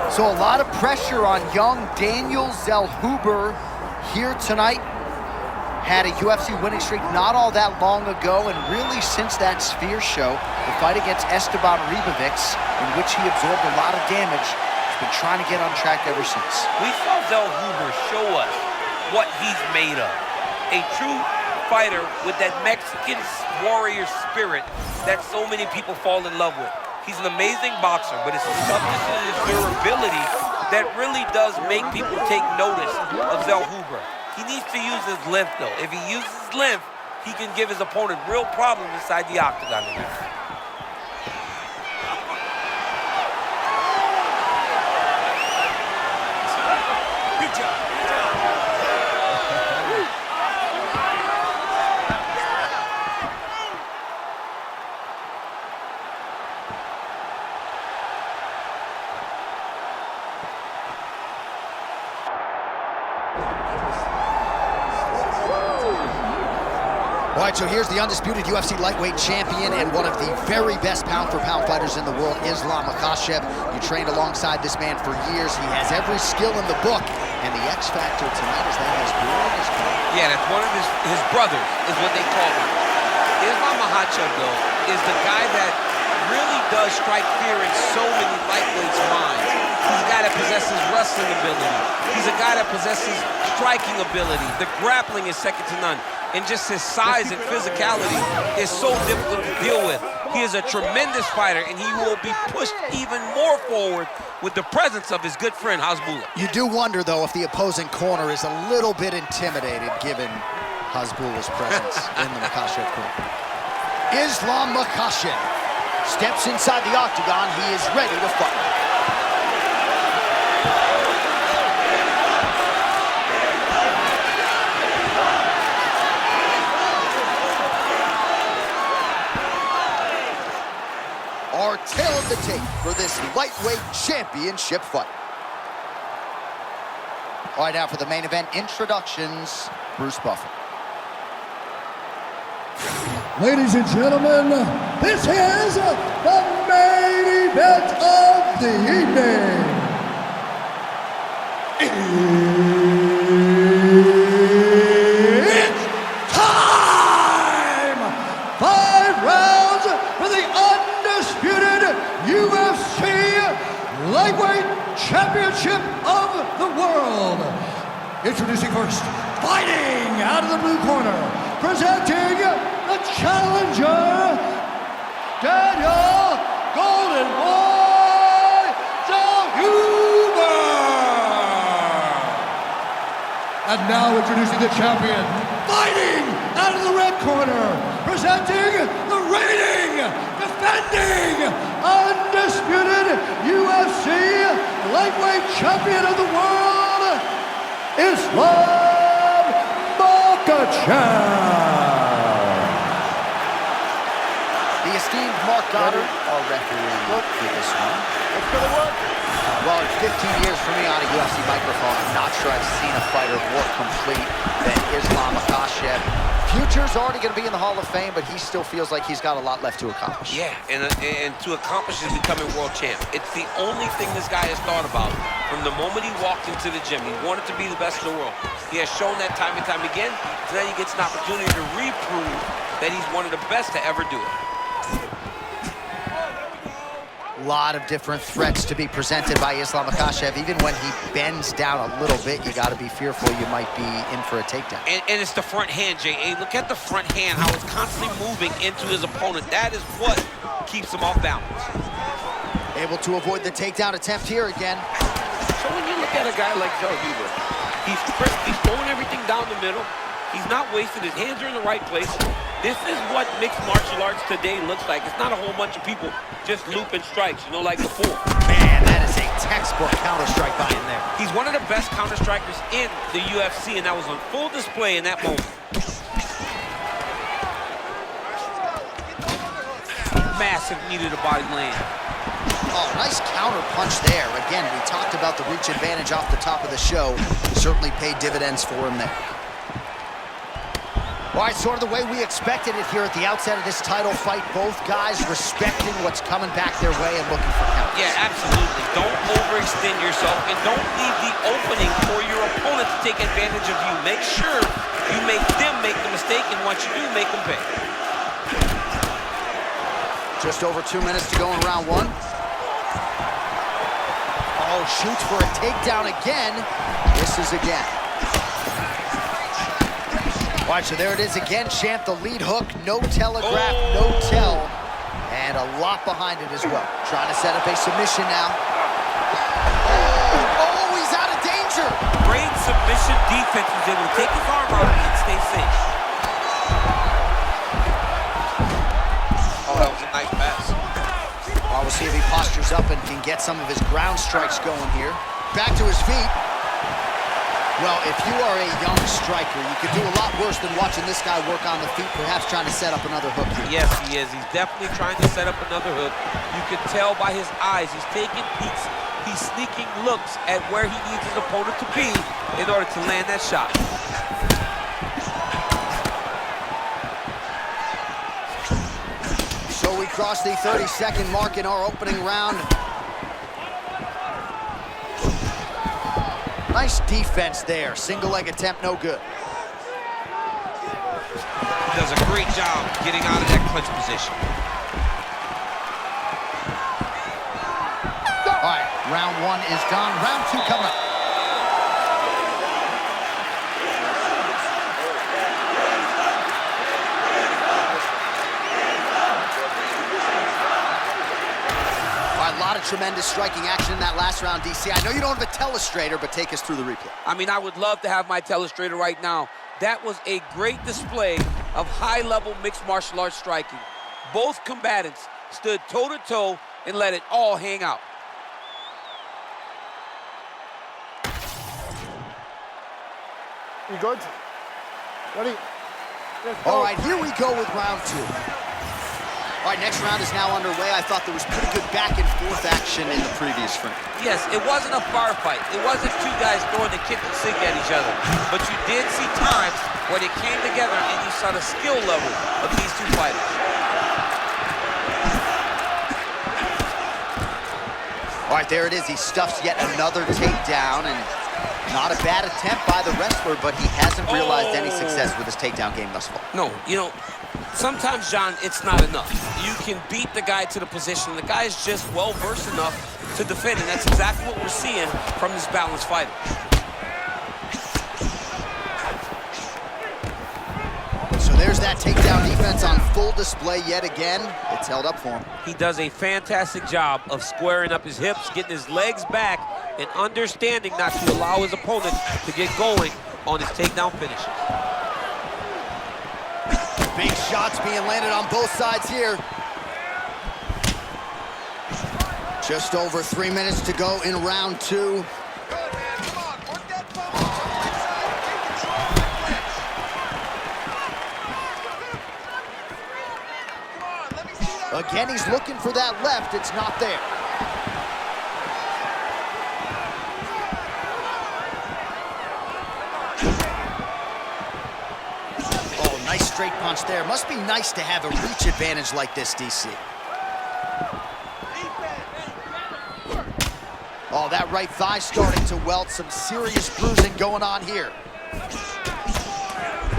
So a lot of pressure on young Daniel Zellhuber here tonight. Had a UFC winning streak not all that long ago, and really since that Sphere show, the fight against Esteban Ribovics, in which he absorbed a lot of damage, has been trying to get on track ever since. We saw Zellhuber show us what he's made of. A true fighter with that Mexican warrior spirit that so many people fall in love with. He's an amazing boxer, but it's his toughness and his durability that really does make people take notice of Zellhuber. He needs to use his length, though. If he uses his length, he can give his opponent real problems inside the octagon. Good job. All right, so here's the undisputed UFC lightweight champion and one of the very best pound-for-pound fighters in the world, Islam Makhachev. You trained alongside this man for years. He has every skill in the book, and the X factor tonight is that his brother is coming. Yeah, that's one of his brothers, is what they call him. Islam Makhachev, though, is the guy that really does strike fear in so many lightweights' minds. He's a guy that possesses wrestling ability. He's a guy that possesses striking ability. The grappling is second to none. And just his size and physicality is so difficult to deal with. He is a tremendous fighter, and he will be pushed even more forward with the presence of his good friend, Hasbulla. You do wonder, though, if the opposing corner is a little bit intimidated given Hasbulla's presence in the Makhachev corner. Islam Makhachev steps inside the octagon. He is ready to fight. Our tail of the tape for this lightweight championship fight. All right, now for the main event introductions, Bruce Buffer. Ladies and gentlemen, this is the main event of the evening. It's time! 5 rounds for the undisputed UFC Lightweight Championship of the World. Introducing first, fighting out of the blue corner, presenting the challenger, Daniel Golden Boy Zellhuber. And now introducing the champion, fighting out of the red corner, presenting the reigning, defending, undisputed UFC lightweight champion of the world, Islam Makhachev. The esteemed Mark Goddard, our referee for this one. Let's go to work. Well, it's 15 years for me on a UFC microphone. I'm not sure I've seen a fighter more complete than Islam Makhachev. Future's already going to be in the Hall of Fame, but he still feels like he's got a lot left to accomplish. Yeah, and to accomplish is becoming world champ. It's the only thing this guy has thought about from the moment he walked into the gym. He wanted to be the best in the world. He has shown that time and time again, so now he gets an opportunity to reprove that he's one of the best to ever do it. A lot of different threats to be presented by Islam Makhachev. Even when he bends down a little bit, you got to be fearful you might be in for a takedown. And it's the front hand, J.A. Look at the front hand, how it's constantly moving into his opponent. That is what keeps him off balance. Able to avoid the takedown attempt here again. So when you look at a guy like Zellhuber, he's crisp, he's throwing everything down the middle. He's not wasted, his hands are in the right place. This is what mixed martial arts today looks like. It's not a whole bunch of people just looping strikes, you know, like before. Man, that is a textbook counter-strike by him there. He's one of the best counter-strikers in the UFC, and that was on full display in that moment. Massive knee to the body land. Oh, nice counter punch there. Again, we talked about the reach advantage off the top of the show. Certainly paid dividends for him there. All right, sort of the way we expected it here at the outset of this title fight. Both guys respecting what's coming back their way and looking for counters. Yeah, absolutely. Don't overextend yourself and don't leave the opening for your opponent to take advantage of you. Make sure you make them make the mistake, and once you do, make them pay. Just over 2 minutes to go in round one. Oh, shoots for a takedown again. Misses again. All right, so there it is again, champ. The lead hook, no telegraph, no tell. And a lot behind it as well. Trying to set up a submission now. Oh, he's out of danger. Great submission defense. He's able to take his arm out and stay safe. Oh, that was a nice pass. Well, we'll see if he postures up and can get some of his ground strikes going here. Back to his feet. Well, if you are a young striker, you could do a lot worse than watching this guy work on the feet, perhaps trying to set up another hook here. Yes, he is. He's definitely trying to set up another hook. You can tell by his eyes. He's taking peeks. He's sneaking looks at where he needs his opponent to be in order to land that shot. So we cross the 30-second mark in our opening round. Nice defense there. Single leg attempt, no good. He does a great job getting out of that clinch position. All right, round one is done. Round two coming up. A lot of tremendous striking action in that last round, DC. I know you don't have a telestrator, but take us through the replay. I mean, I would love to have my telestrator right now. That was a great display of high-level mixed martial arts striking. Both combatants stood toe-to-toe and let it all hang out. You good? Ready? All right, here we go with round two. All right, next round is now underway. I thought there was pretty good back and forth action in the previous frame. Yes, it wasn't a bar fight. It wasn't two guys throwing the kick and sink at each other. But you did see times where they came together and you saw the skill level of these two fighters. All right, there it is. He stuffs yet another takedown, and not a bad attempt by the wrestler, but he hasn't realized any success with his takedown game thus far. No, you know, sometimes, John, it's not enough. You can beat the guy to the position. The guy is just well-versed enough to defend, and that's exactly what we're seeing from this balanced fighter. So there's that takedown defense on full display yet again. It's held up for him. He does a fantastic job of squaring up his hips, getting his legs back, and understanding not to allow his opponent to get going on his takedown finishes. Big shots being landed on both sides here. Just over 3 minutes to go in round two. Again, he's looking for that left. It's not there. Oh, nice straight punch there. Must be nice to have a reach advantage like this, DC. Oh, that right thigh starting to welt. Some serious bruising going on here.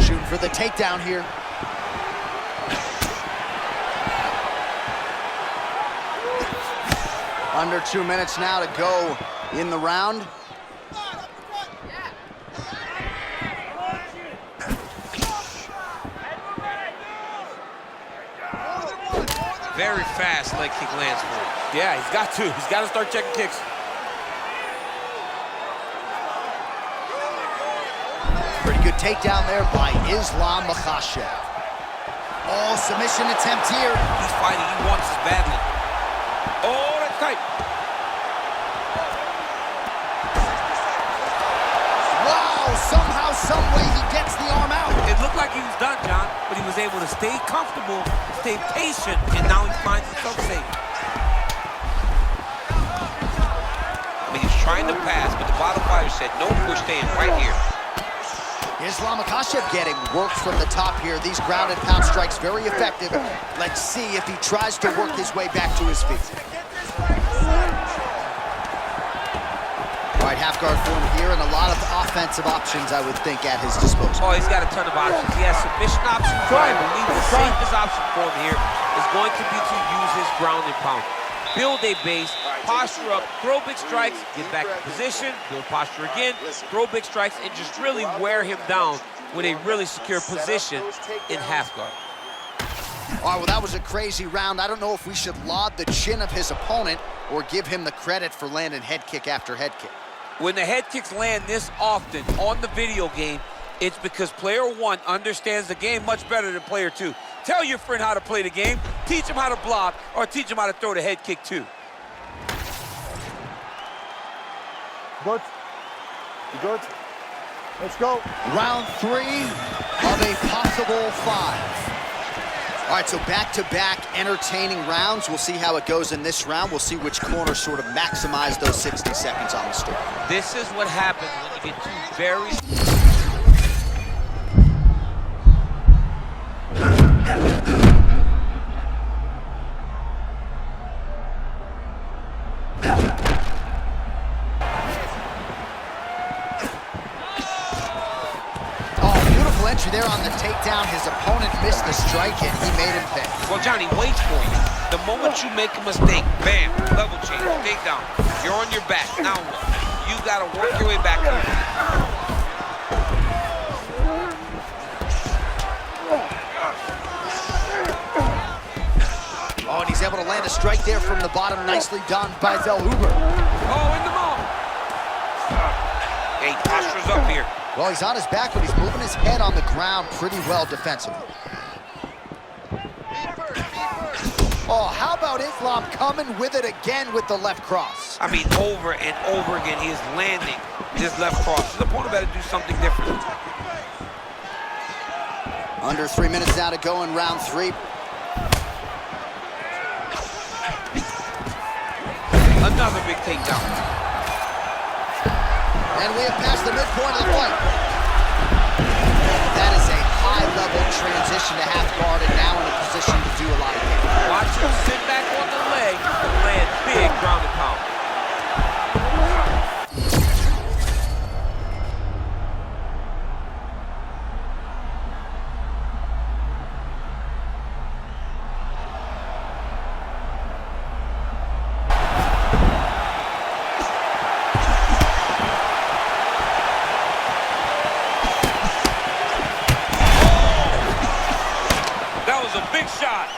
Shooting for the takedown here. Under 2 minutes now to go in the round. Very fast leg kick lands for him. Yeah, he's got to. He's got to start checking kicks. Pretty good takedown there by Makhachev. Oh, submission attempt here. He's fighting. He wants this badly. Oh, that's tight. Wow, somehow, some way he gets the arm out. It looked like he was done, John, but he was able to stay comfortable, stay patient, and now he finds himself safe. I mean, he's trying to pass, but the bottom fighter said, no, we're staying right here. Makhachev getting worked from the top here. These ground and pound strikes very effective. Let's see if he tries to work his way back to his feet. All right, half guard form here, and a lot of offensive options, I would think, at his disposal. Oh, he's got a ton of options. He has submission options, but I believe the safest option for him here is going to be to use his ground and pound. Build a base, posture up, throw big strikes, get back in position, build posture again, throw big strikes, and just really wear him down with a really secure position in half guard. All right, well, that was a crazy round. I don't know if we should laud the chin of his opponent or give him the credit for landing head kick after head kick. When the head kicks land this often on the video game, it's because player one understands the game much better than player two. Tell your friend how to play the game, teach him how to block, or teach him how to throw the head kick too. Good. You good? Let's go. Round 3 of a possible 5. All right, so back-to-back entertaining rounds. We'll see how it goes in this round. We'll see which corner sort of maximize those 60 seconds on the story. This is what happens when you get two very... Entry there on the takedown. His opponent missed the strike and he made him pay. Well, Johnny waits for you. The moment you make a mistake, bam, level change, takedown. You're on your back. Now what? You got to work your way back up. Oh, and he's able to land a strike there from the bottom. Nicely done by Zellhuber. Oh, in the mouth. Hey, postures up here. Well, he's on his back, but he's moving his head on the ground pretty well defensively. Oh, how about Islam coming with it again with the left cross? I mean, over and over again, he is landing his left cross. His opponent better do something different. Under 3 minutes now to go in round 3. Another big takedown. And we have passed the midpoint of the fight. That is a high-level transition to half guard and now in a position to do a lot of damage. Watch him sit back on the leg and land big ground and pound. Big shot.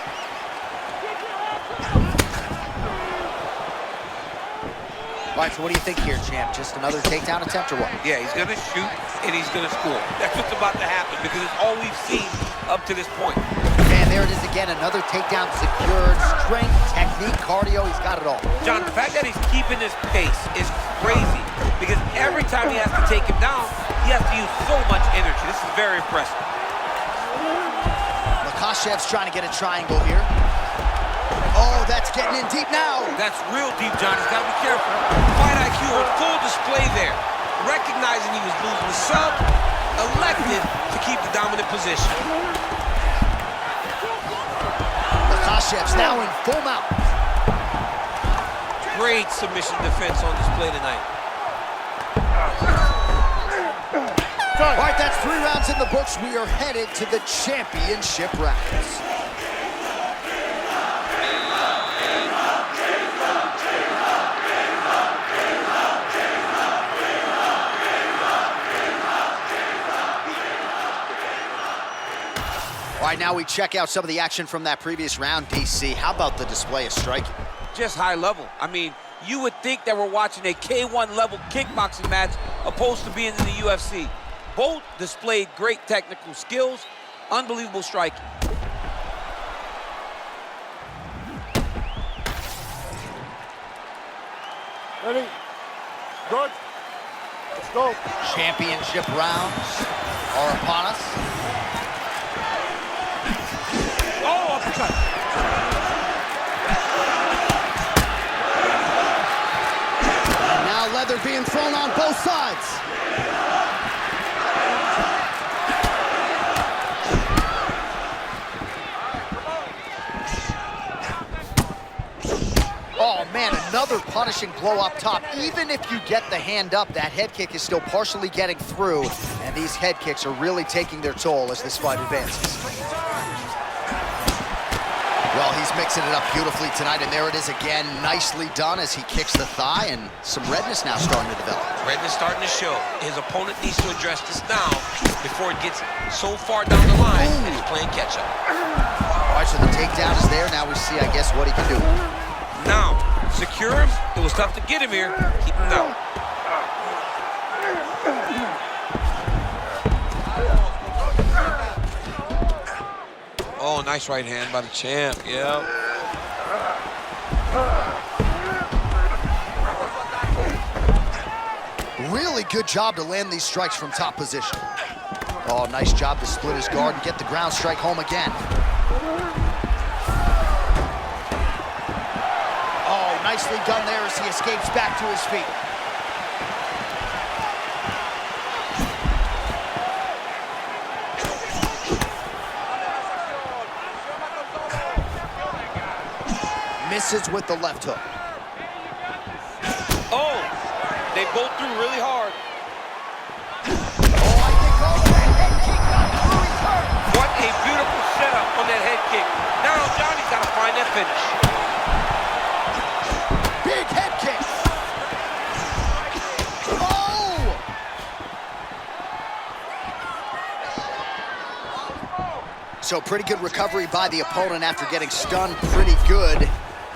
All right, so what do you think here, champ? Just another takedown attempt or what? Yeah, he's going to shoot and he's going to score. That's what's about to happen because it's all we've seen up to this point. And there it is again, another takedown secured. Strength, technique, cardio, he's got it all. John, the fact that he's keeping his pace is crazy because every time he has to take him down, he has to use so much energy. This is very impressive. Makhachev's trying to get a triangle here. Oh, that's getting in deep now. That's real deep, John. He's got to be careful. Fight IQ on full display there. Recognizing he was losing the sub, elected to keep the dominant position. Makhachev's now in full mount. Great submission defense on display tonight. All right, that's 3 rounds in the books. We are headed to the championship rounds. All right, now we check out some of the action from that previous round, DC. How about the display of striking? Just high level. I mean, you would think that we're watching a K1 level kickboxing match opposed to being in the UFC. Both displayed great technical skills, unbelievable striking. Ready? Good. Let's go. Championship rounds are upon us. Oh, uppercut. And now leather being thrown on both sides. Oh man, another another punishing blow up top. Even if you get the hand up, that head kick is still partially getting through, and these head kicks are really taking their toll as this fight advances. Well, he's mixing it up beautifully tonight, and there it is again, nicely done as he kicks the thigh, and some redness now starting to develop. Redness starting to show. His opponent needs to address this now before it gets so far down the line and he's playing catch-up. All right, so the takedown is there. Now we see, I guess, what he can do. Now, secure him. It was tough to get him here. Keep him down. Oh, nice right hand by the champ. Yeah. Really good job to land these strikes from top position. Oh, nice job to split his guard and get the ground strike home again. Oh, nicely done there as he escapes back to his feet. Misses with the left hook. Oh, they both threw really hard. Oh, I think that head kick got through. He's hurt. What a beautiful setup on that head kick. Now Johnny's got to find that finish. Big head kick. Oh! So pretty good recovery by the opponent after getting stunned pretty good.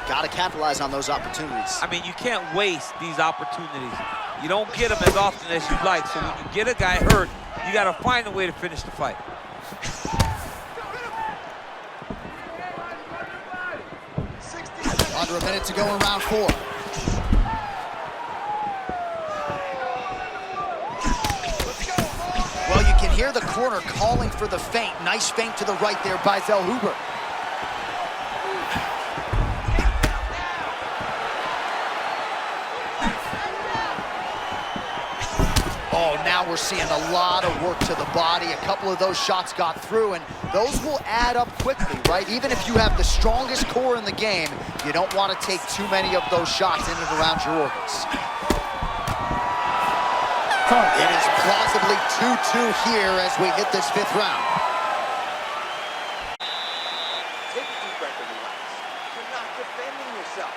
Got to capitalize on those opportunities. I mean, you can't waste these opportunities. You don't get them as often as you'd like. So when you get a guy hurt, you got to find a way to finish the fight. Under a minute to go in round 4. Well, you can hear the corner calling for the feint. Nice feint to the right there by Zellhuber. Oh, now we're seeing a lot of work to the body. A couple of those shots got through, and those will add up quickly, right? Even if you have the strongest core in the game, you don't want to take too many of those shots in and around your organs. It is plausibly 2-2 here as we hit this 5th round. Take a deep breath and relax. You're not defending yourself.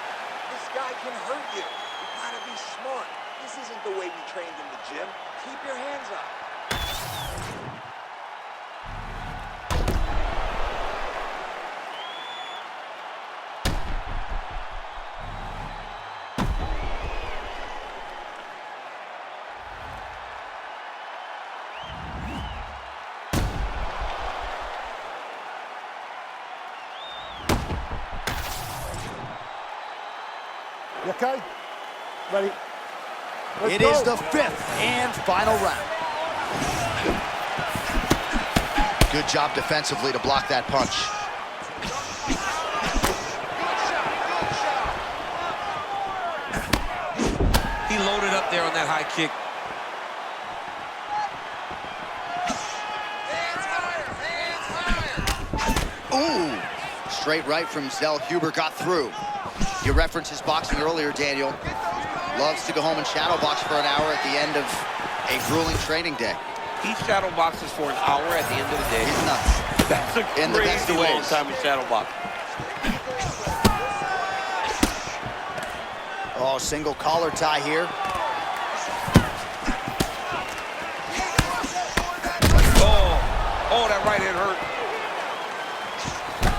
This guy can hurt you. You gotta be smart. This isn't the way we trained in the gym. Keep your hands up. You okay? Ready? It is the 5th and final round. Good job defensively to block that punch. He loaded up there on that high kick. Ooh, straight right from Zellhuber got through. You referenced his boxing earlier, Daniel. Loves to go home and shadow box for an hour at the end of a grueling training day. He shadow boxes for an hour at the end of the day. He's nuts. That's a In the best crazy of long ways. time to shadow box. Oh, single collar tie here. Oh, that right hand hurt.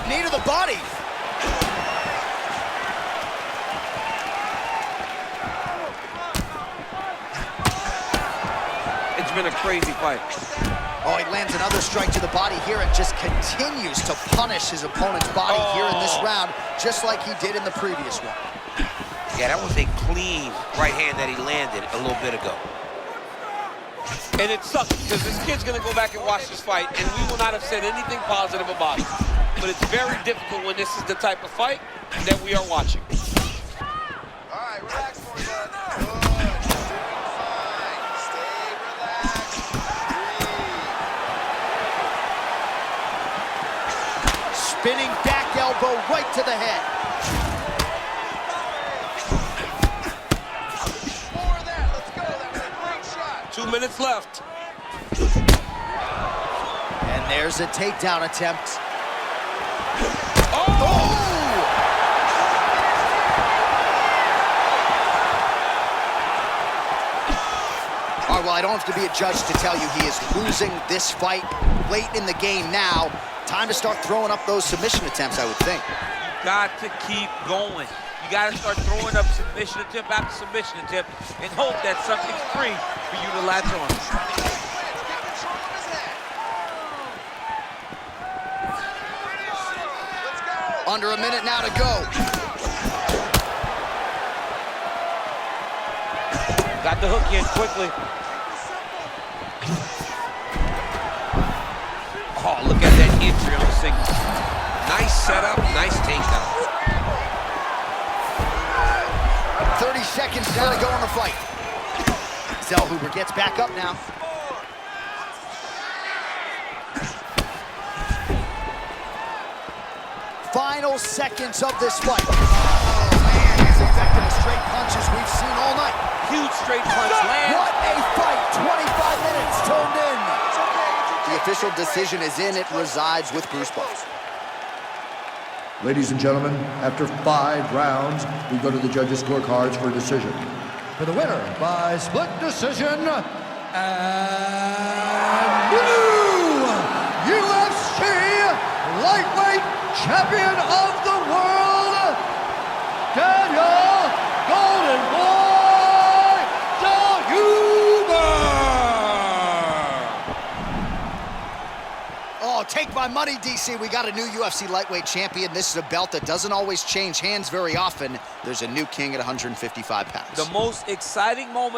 Knee to the body. It's been a crazy fight. Oh, he lands another strike to the body here and just continues to punish his opponent's body here in this round, just like he did in the previous one. Yeah, that was a clean right hand that he landed a little bit ago. And it sucks because this kid's going to go back and watch this fight, and we will not have said anything positive about it. But it's very difficult when this is the type of fight that we are watching. All right, relax for a minute. Good. Fine. Stay relaxed. Spinning back elbow right to the head. 2 minutes left. And there's a takedown attempt. Oh! All right, well, I don't have to be a judge to tell you he is losing this fight late in the game now. Time to start throwing up those submission attempts, I would think. You got to keep going. You got to start throwing up submission attempt after submission attempt and hope that something's free for you to latch on. Under a minute now to go. Got the hook in quickly. Oh, look at that entry on the single. Nice setup, nice takedown. 30 seconds now to go in the fight. Zellhuber gets back up now. Final seconds of this fight. Oh, man, he's effective as straight punches we've seen all night. Huge straight punch land. What a fight! 25 minutes turned in. The official decision is in. It resides with Bruce Buffer. Ladies and gentlemen, after 5 rounds, we go to the judges' scorecards for a decision. For the winner by split decision, and new UFC lightweight champion of the world, Daniel Golden Boy Zellhuber! Oh, take my money, DC. We got a new UFC lightweight champion. This is a belt that doesn't always change hands very often. There's a new king at 155 pounds. The most exciting moment